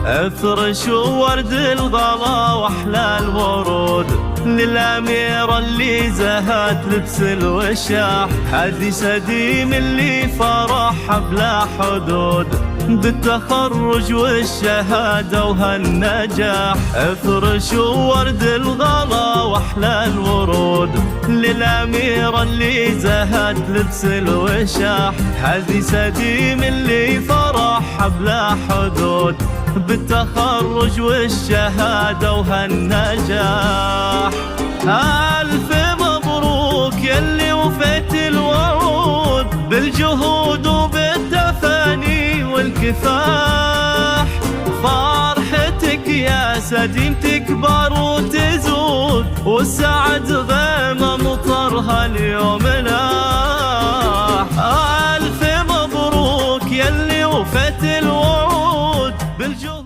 افرش ورد الغلا واحلى الورود للأميرة اللي زهت لبس الوشاح، حديث قديم اللي فرح بلا حدود بالتخرج والشهادة وهالنجاح. افرش ورد الغلا واحلى الورود للأميرة اللي زهت لبس الوشاح، حديث قديم اللي فرح بلا حدود بالتخرج والشهادة وهالنجاح. ألف مبروك يلي وفيت الوعود بالجهود وبالتفاني والكفاح، فرحتك يا سديم تكبر وتزود والسعد غيمة مطرها اليوم لاح. ألف مبروك يلي وفيت الوعود بالجهود